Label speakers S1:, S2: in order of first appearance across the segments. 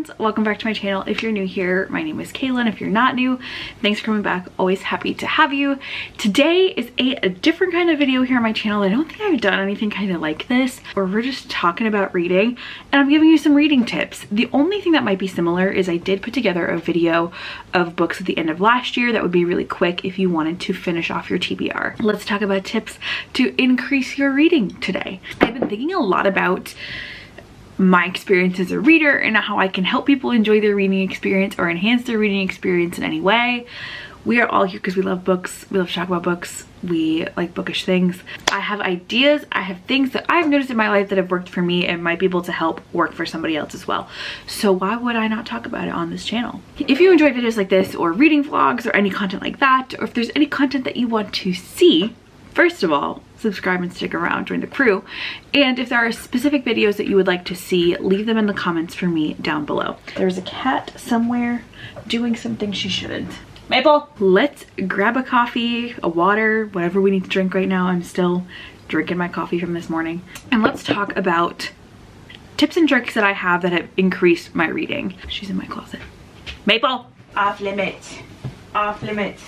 S1: friends, welcome back to my channel. If you're new here, my name is Kayla, and if you're not new, thanks for coming back. Always happy to have you. Today is a different kind of video here on my channel. I don't think I've done anything kind of like this, where we're just talking about reading and I'm giving you some reading tips. The only thing that might be similar is I did put together a video of books at the end of last year that would be really quick if you wanted to finish off your TBR. Let's talk about tips to increase your reading today. I've been thinking a lot about my experience as a reader and how I can help people enjoy their reading experience or enhance their reading experience in any way. We are all here because we love books, we love to talk about books, we like bookish things. I have ideas, I have things that I've noticed in my life that have worked for me and might be able to help work for somebody else as well. So why would I not talk about it on this channel? If you enjoy videos like this or reading vlogs or any content like that, or if there's any content that you want to see, first of all, subscribe and stick around, join the crew. And if there are specific videos that you would like to see, leave them in the comments for me down below. There's a cat somewhere doing something she shouldn't. Maple, let's grab a coffee, a water, whatever we need to drink right now. I'm still drinking my coffee from this morning. And let's talk about tips and tricks that I have that have increased my reading. She's in my closet. Maple, off limits, off limits.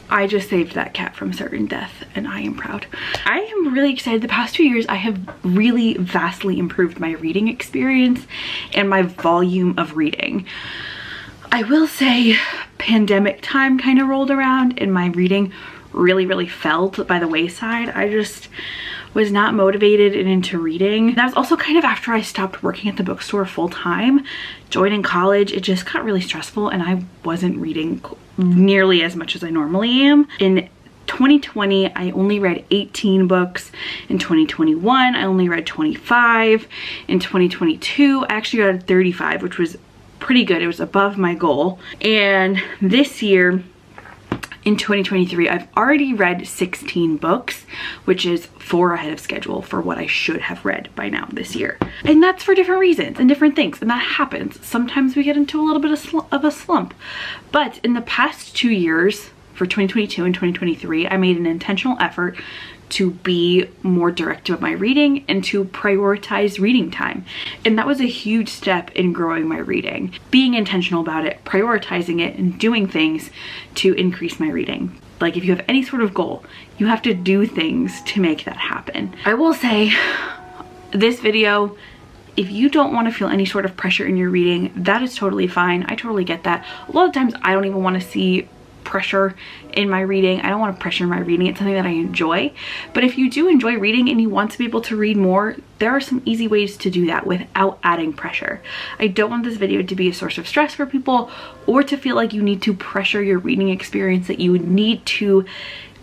S1: I just saved that cat from certain death and I am proud. I am really excited. The past 2 years I have really vastly improved my reading experience and my volume of reading. I will say pandemic time kind of rolled around and my reading really fell by the wayside. I just was not motivated and into reading. That was also kind of after I stopped working at the bookstore full time. Joining college, it just got really stressful and I wasn't reading nearly as much as I normally am. In 2020, I only read 18 books. In 2021, I only read 25. In 2022, I actually read 35, which was pretty good. It was above my goal. And this year, in 2023, I've already read 16 books, which is 4 ahead of schedule for what I should have read by now this year. And that's for different reasons and different things, and that happens. Sometimes we get into a little bit of a slump. But in the past 2 years, for 2022 and 2023, I made an intentional effort to be more directive of my reading and to prioritize reading time. And that was a huge step in growing my reading. Being intentional about it, prioritizing it, and doing things to increase my reading. Like if you have any sort of goal, you have to do things to make that happen. I will say this video, if you don't want to feel any sort of pressure in your reading, that is totally fine. I totally get that. A lot of times I don't even want to see pressure in my reading. I don't want to pressure my reading. It's something that I enjoy. But if you do enjoy reading and you want to be able to read more, there are some easy ways to do that without adding pressure. I don't want this video to be a source of stress for people or to feel like you need to pressure your reading experience, that you need to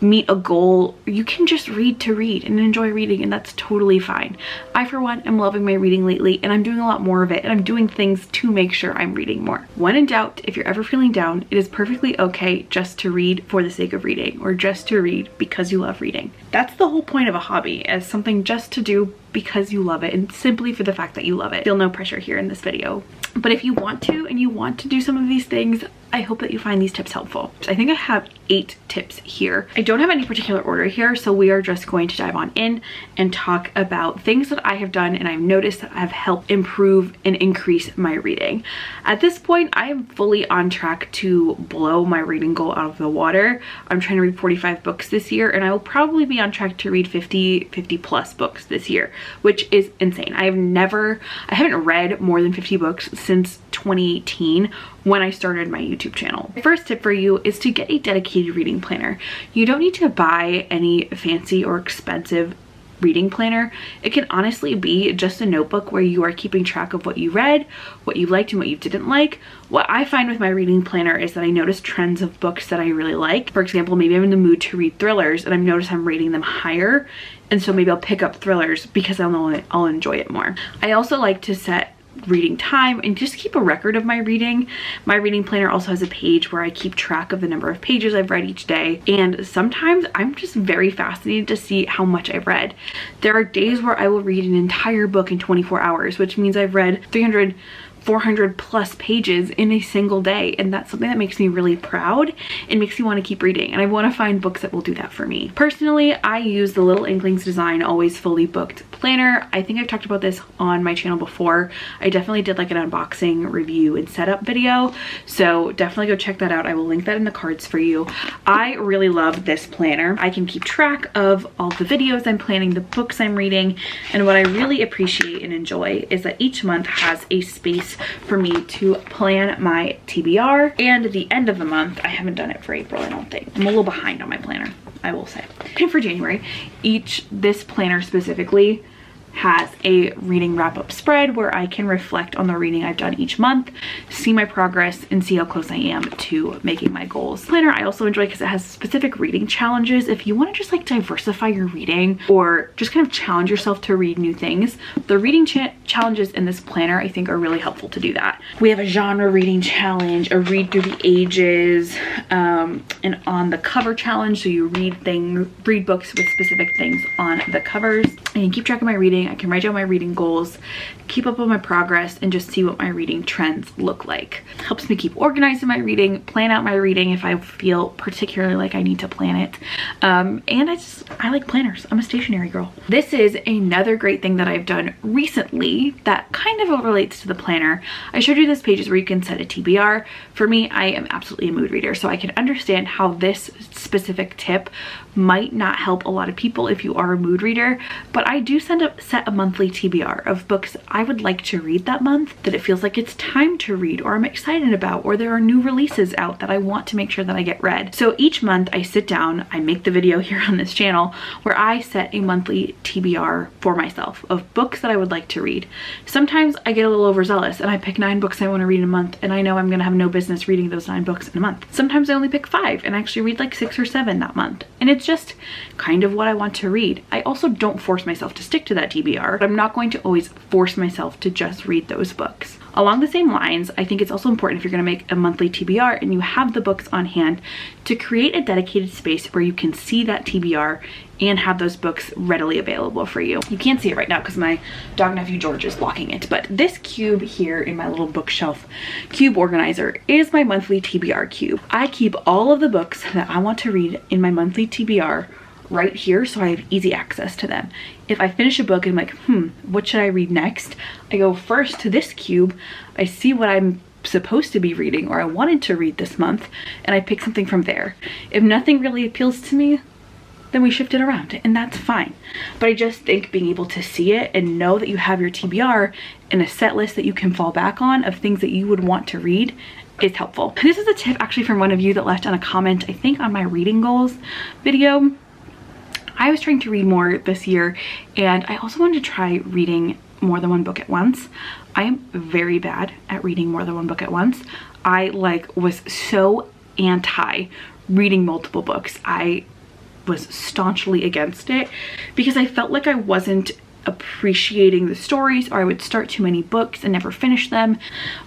S1: meet a goal. You can just read to read and enjoy reading, and that's totally fine. I, for one, am loving my reading lately, and I'm doing a lot more of it, and I'm doing things to make sure I'm reading more. When in doubt, if you're ever feeling down, it is perfectly okay just to read for the sake of reading, or just to read because you love reading. That's the whole point of a hobby, as something just to do because you love it and simply for the fact that you love it. Feel no pressure here in this video. But if you want to and you want to do some of these things, I hope that you find these tips helpful. So I think I have 8 tips here. I don't have any particular order here, so we are just going to dive on in and talk about things that I have done and I've noticed that have helped improve and increase my reading. At this point, I am fully on track to blow my reading goal out of the water. I'm trying to read 45 books this year, and I will probably be on track to read 50 plus books this year, which is insane. I haven't read more than 50 books since 2018 when I started my YouTube channel. The first tip for you is to get a dedicated reading planner. You don't need to buy any fancy or expensive reading planner. It can honestly be just a notebook where you are keeping track of what you read, what you liked and what you didn't like. What I find with my reading planner is that I notice trends of books that I really like. For example, maybe I'm in the mood to read thrillers and I've noticed I'm rating them higher, and so maybe I'll pick up thrillers because I'll enjoy it more. I also like to set reading time and just keep a record of my reading. My reading planner also has a page where I keep track of the number of pages I've read each day, and sometimes I'm just very fascinated to see how much I've read. There are days where I will read an entire book in 24 hours, which means I've read 300, 400 plus pages in a single day, and that's something that makes me really proud and makes me want to keep reading, and I want to find books that will do that for me. Personally, I use the Little Inklings design Always Fully Booked planner. I think I've talked about this on my channel before. I definitely did like an unboxing, review, and setup video, so definitely go check that out. I will link that in the cards for you. I really love this planner. I can keep track of all the videos I'm planning, the books I'm reading, and what I really appreciate and enjoy is that each month has a space for me to plan my TBR, and at the end of the month, I haven't done it for April, I don't think. I'm a little behind on my planner, I will say. And for January, this planner specifically has a reading wrap-up spread where I can reflect on the reading I've done each month, see my progress, and see how close I am to making my goals. Planner I also enjoy because it has specific reading challenges. If you want to just like diversify your reading or just kind of challenge yourself to read new things, the reading challenges in this planner I think are really helpful to do that. We have a genre reading challenge, a read through the ages, and on the cover challenge, so you read books with specific things on the covers. I can keep track of my reading, I can write down my reading goals, keep up with my progress, and just see what my reading trends look like. It helps me keep organized in my reading, plan out my reading if I feel particularly like I need to plan it. And I like planners. I'm a stationery girl. This is another great thing that I've done recently that kind of relates to the planner. I showed you this pages where you can set a TBR. For me, I am absolutely a mood reader, so I can understand how this specific tip might not help a lot of people if you are a mood reader, but I do set a monthly TBR of books I would like to read that month, that it feels like it's time to read, or I'm excited about, or there are new releases out that I want to make sure that I get read. So each month I sit down, I make the video here on this channel where I set a monthly TBR for myself of books that I would like to read. Sometimes I get a little overzealous and I pick 9 books I want to read in a month, and I know I'm gonna have no business reading those 9 books in a month. Sometimes I only pick 5 and actually read like 6 or 7 that month, and it's just kind of what I want to read. I also don't force myself to stick to that TBR, but I'm not going to always force myself to just read those books. Along the same lines, I think it's also important if you're going to make a monthly TBR and you have the books on hand to create a dedicated space where you can see that TBR and have those books readily available for you. You can't see it right now because my dog nephew George is blocking it, but this cube here in my little bookshelf cube organizer is my monthly TBR cube. I keep all of the books that I want to read in my monthly TBR right here, so I have easy access to them. If I finish a book and I'm like, what should I read next? I go first to this cube, I see what I'm supposed to be reading or I wanted to read this month, and I pick something from there. If nothing really appeals to me, then we shift it around, and that's fine. But I just think being able to see it and know that you have your TBR in a set list that you can fall back on of things that you would want to read is helpful. This is a tip actually from one of you that left on a comment, I think on my reading goals video. I was trying to read more this year, and I also wanted to try reading more than one book at once. I am very bad at reading more than one book at once. I was so anti reading multiple books. I was staunchly against it because I felt like I wasn't appreciating the stories, or I would start too many books and never finish them.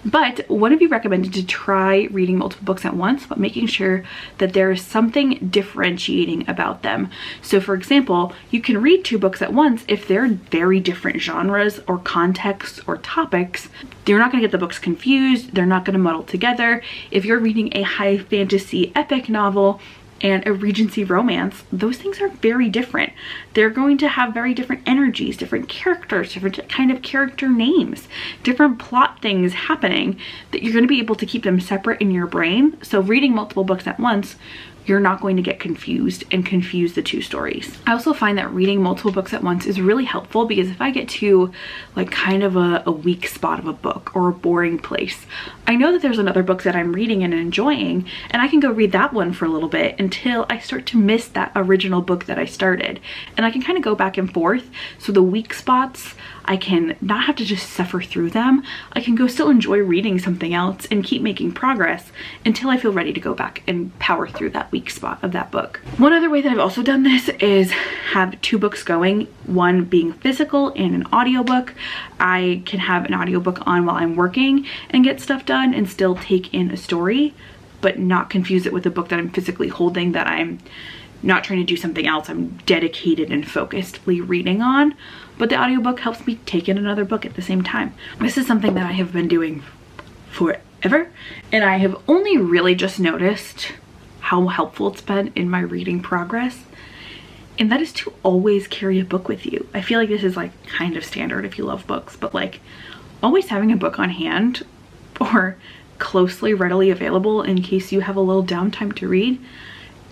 S1: But one of you recommended to try reading multiple books at once, but making sure that there is something differentiating about them. So for example, you can read 2 books at once if they're very different genres or contexts or topics. You're not going to get the books confused, they're not going to muddle together. If you're reading a high fantasy epic novel and a Regency romance, those things are very different. They're going to have very different energies, different characters, different kind of character names, different plot things happening, that you're going to be able to keep them separate in your brain. So reading multiple books at once, you're not going to get confused and confuse the 2 stories. I also find that reading multiple books at once is really helpful, because if I get to like kind of a weak spot of a book or a boring place, I know that there's another book that I'm reading and enjoying, and I can go read that one for a little bit until I start to miss that original book that I started. And I can kind of go back and forth. So the weak spots, I can not have to just suffer through them. I can go still enjoy reading something else and keep making progress until I feel ready to go back and power through that weak spot of that book. One other way that I've also done this is have 2 books going, one being physical and an audiobook. I can have an audiobook on while I'm working and get stuff done and still take in a story, but not confuse it with a book that I'm physically holding, that I'm not trying to do something else, I'm dedicated and focusedly reading on. But the audiobook helps me take in another book at the same time. This is something that I have been doing forever, and I have only really just noticed how helpful it's been in my reading progress and that is to always carry a book with you. I feel like this is like kind of standard if you love books, but like always having a book on hand or closely readily available in case you have a little downtime to read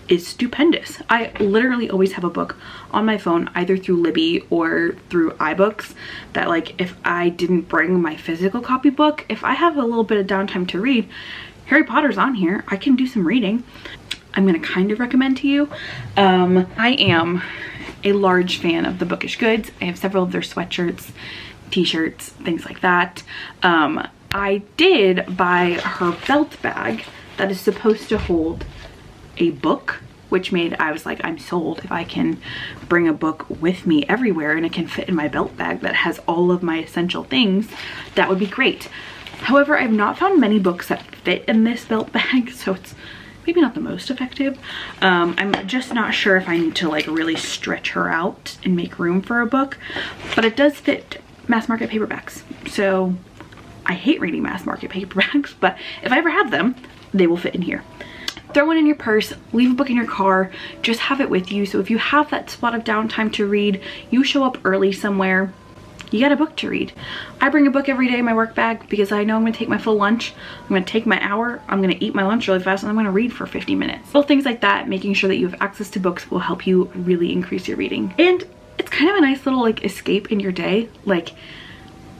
S1: is stupendous. I literally always have a book on my phone, either through Libby or through iBooks, that like if I didn't bring my physical copybook, if I have a little bit of downtime to read, Harry Potter's on here. I can do some reading. I'm gonna kind of recommend to you. I am a large fan of the Bookish Goods. I have several of their sweatshirts, t-shirts, things like that. I did buy her belt bag that is supposed to hold a book, which made, I was like, I'm sold. If I can bring a book with me everywhere and it can fit in my belt bag that has all of my essential things, that would be great. However, I've not found many books that fit in this belt bag, so it's maybe not the most effective. I'm just not sure if I need to like really stretch her out and make room for a book, but it does fit mass market paperbacks. So I hate reading mass market paperbacks, but if I ever have them, they will fit in here. Throw one in your purse, leave a book in your car, just have it with you. So if you have that spot of downtime to read, you show up early somewhere, you got a book to read. I bring a book every day in my work bag because I know I'm gonna take my full lunch. I'm gonna take my hour, I'm gonna eat my lunch really fast, and I'm gonna read for 50 minutes. Little things like that, making sure that you have access to books will help you really increase your reading. And it's kind of a nice little like escape in your day. Like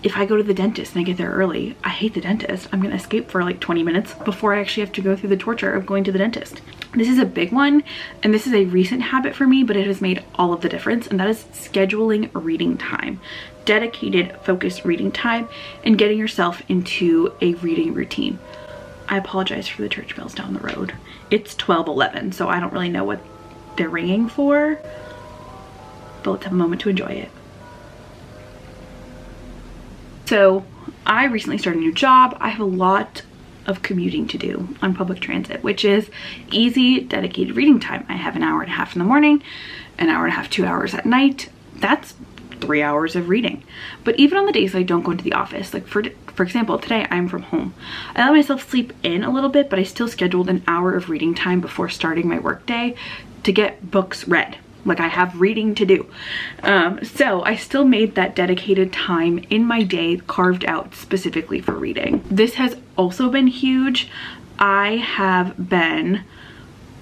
S1: if I go to the dentist and I get there early, I hate the dentist. I'm gonna escape for like 20 minutes before I actually have to go through the torture of going to the dentist. This is a big one, and this is a recent habit for me, but it has made all of the difference, and that is scheduling reading time. Dedicated, focused reading time, and getting yourself into a reading routine. I apologize for the church bells down the road. It's 12:11, so I don't really know what they're ringing for, but let's have a moment to enjoy it. So I recently started a new job. I have a lot of commuting to do on public transit, which is easy, dedicated reading time. I have an hour and a half in the morning, an hour and a half, 2 hours at night. That's 3 hours of reading. But even on the days I don't go into the office, like for example, today I'm from home. I let myself sleep in a little bit, but I still scheduled an hour of reading time before starting my work day to get books read. Like I have reading to do. So I still made that dedicated time in my day carved out specifically for reading. This has also been huge. I have been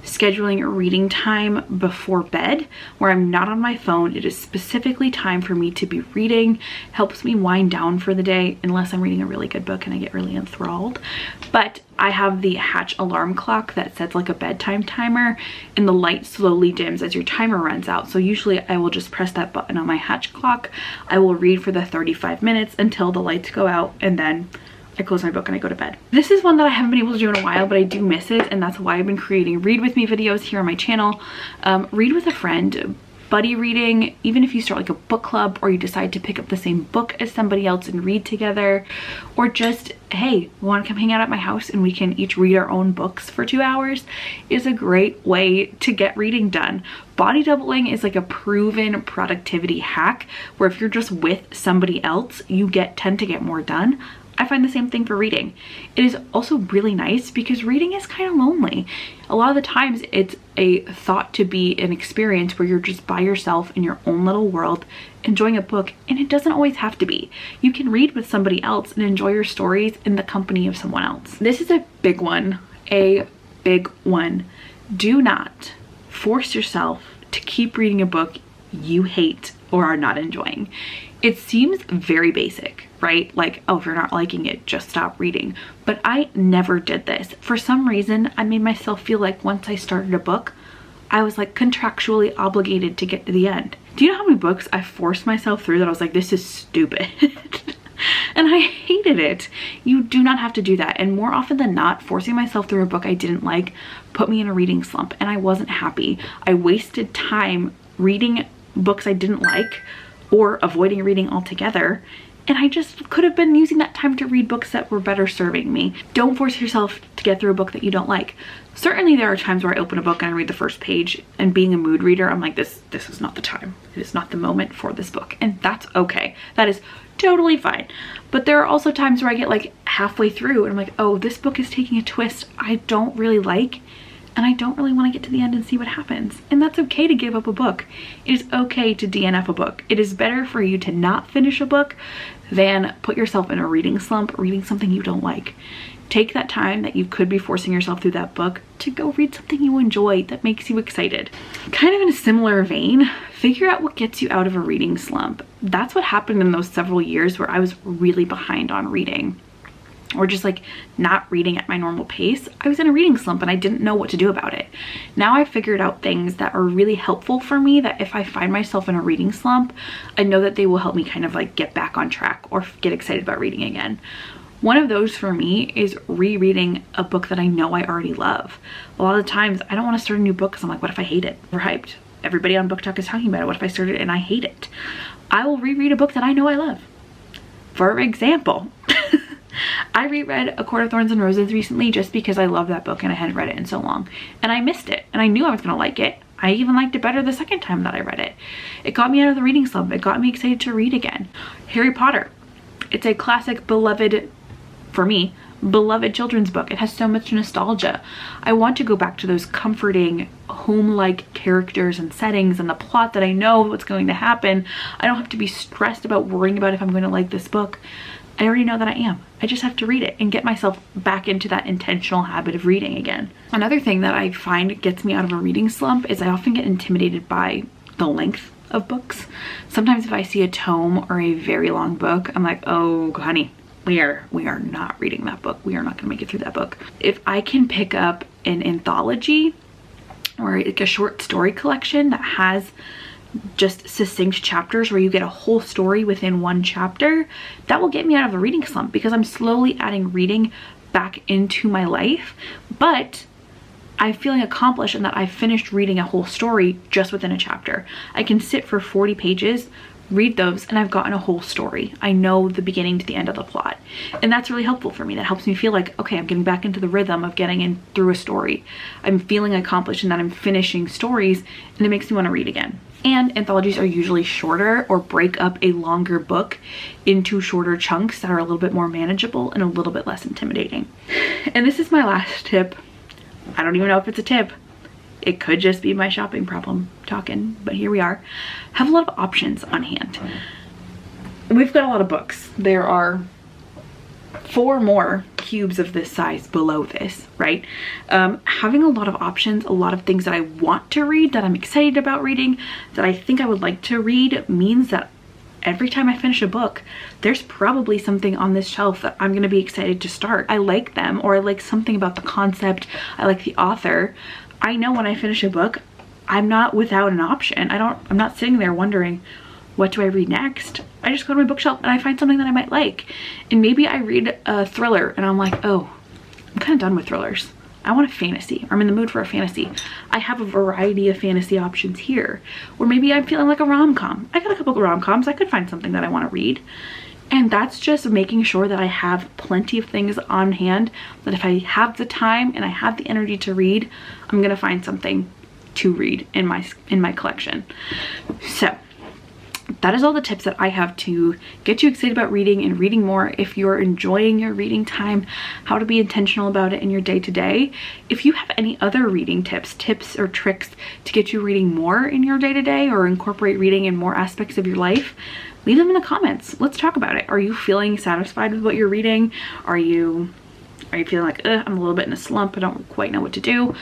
S1: scheduling a reading time before bed where I'm not on my phone. It is specifically time for me to be reading. Helps me wind down for the day, unless I'm reading a really good book and I get really enthralled. But I have the Hatch alarm clock that sets like a bedtime timer, and the light slowly dims as your timer runs out. So usually I will just press that button on my Hatch clock. I will read for the 35 minutes until the lights go out, and then I close my book and I go to bed. This is one that I haven't been able to do in a while, but I do miss it, and that's why I've been creating read with me videos here on my channel. Read with a friend, buddy reading, even if you start like a book club or you decide to pick up the same book as somebody else and read together, or just, hey, want to come hang out at my house and we can each read our own books for 2 hours, is a great way to get reading done. Body doubling is like a proven productivity hack where if you're just with somebody else, you tend to get more done. I find the same thing for reading. It is also really nice because reading is kind of lonely. A lot of the times it's a thought to be an experience where you're just by yourself in your own little world enjoying a book, and it doesn't always have to be. You can read with somebody else and enjoy your stories in the company of someone else. This is a big one, Do not force yourself to keep reading a book you hate or are not enjoying. It seems very basic, right? Like, oh, if you're not liking it, just stop reading. But I never did this. For some reason, I made myself feel like once I started a book, I was like contractually obligated to get to the end. Do you know how many books I forced myself through that I was like, this is stupid? And I hated it. You do not have to do that. And more often than not, forcing myself through a book I didn't like put me in a reading slump, and I wasn't happy. I wasted time reading books I didn't like or avoiding reading altogether, and I just could have been using that time to read books that were better serving me. Don't force yourself to get through a book that you don't like. Certainly there are times where I open a book and I read the first page, and being a mood reader, I'm like, this is not the time. It is not the moment for this book, and that's okay. That is totally fine. But there are also times where I get like halfway through and I'm like, oh, this book is taking a twist I don't really like, and I don't really want to get to the end and see what happens. And that's okay to give up a book. It is okay to DNF a book. It is better for you to not finish a book than put yourself in a reading slump, reading something you don't like. Take that time that you could be forcing yourself through that book to go read something you enjoy that makes you excited. Kind of in a similar vein, figure out what gets you out of a reading slump. That's what happened in those several years where I was really behind on reading, or just like not reading at my normal pace. I was in a reading slump and I didn't know what to do about it. Now I figured out things that are really helpful for me, that if I find myself in a reading slump, I know that they will help me kind of like get back on track or get excited about reading again. One of those for me is rereading a book that I know I already love. A lot of the times I don't want to start a new book because I'm like, what if I hate it? We're hyped. Everybody on Book Talk is talking about it. What if I start it and I hate it? I will reread a book that I know I love. For example, I reread A Court of Thorns and Roses recently just because I love that book and I hadn't read it in so long. And I missed it and I knew I was going to like it. I even liked it better the second time that I read it. It got me out of the reading slump. It got me excited to read again. Harry Potter. It's a classic, beloved, for me, beloved children's book. It has so much nostalgia. I want to go back to those comforting, home-like characters and settings and the plot that I know what's going to happen. I don't have to be stressed about worrying about if I'm going to like this book. I already know that I am. I just have to read it and get myself back into that intentional habit of reading again. Another thing that I find gets me out of a reading slump is I often get intimidated by the length of books. Sometimes if I see a tome or a very long book, I'm like, oh honey, we are not reading that book. We are not gonna make it through that book. If I can pick up an anthology or like a short story collection that has just succinct chapters where you get a whole story within one chapter, that will get me out of a reading slump because I'm slowly adding reading back into my life, but I'm feeling accomplished in that I've finished reading a whole story just within a chapter. I can sit for 40 pages, read those, and I've gotten a whole story. I know the beginning to the end of the plot. And that's really helpful for me. That helps me feel like, okay, I'm getting back into the rhythm of getting in through a story. I'm feeling accomplished in that I'm finishing stories, and it makes me want to read again. And anthologies are usually shorter or break up a longer book into shorter chunks that are a little bit more manageable and a little bit less intimidating. And this is my last tip. I don't even know if it's a tip. It could just be my shopping problem talking, but here we are. Have a lot of options on hand. We've got a lot of books. There are 4 more cubes of this size below this, right? Having a lot of options, a lot of things that I want to read, that I'm excited about reading, that I think I would like to read, means that every time I finish a book, there's probably something on this shelf that I'm gonna be excited to start. I like them, or I like something about the concept, I like the author. I know when I finish a book, I'm not without an option. I'm not sitting there wondering, what do I read next? I just go to my bookshelf and I find something that I might like. And maybe I read a thriller and I'm like, oh, I'm kind of done with thrillers. I want a fantasy, or I'm in the mood for a fantasy. I have a variety of fantasy options here. Or maybe I'm feeling like a rom-com. I got a couple of rom-coms. I could find something that I want to read. And that's just making sure that I have plenty of things on hand, that if I have the time and I have the energy to read, I'm gonna find something to read in my collection. So that is all the tips that I have to get you excited about reading and reading more. If you're enjoying your reading time, how to be intentional about it in your day-to-day. If you have any other reading tips or tricks to get you reading more in your day-to-day or incorporate reading in more aspects of your life, leave them in the comments. Let's talk about it. Are you feeling satisfied with what you're reading? Are you feeling like, I'm a little bit in a slump, I don't quite know what to do?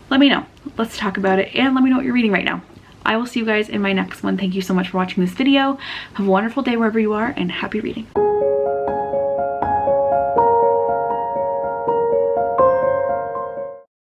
S1: Let me know. Let's talk about it, and let me know what you're reading right now. I will see you guys in my next one. Thank you so much for watching this video. Have a wonderful day wherever you are, and happy reading.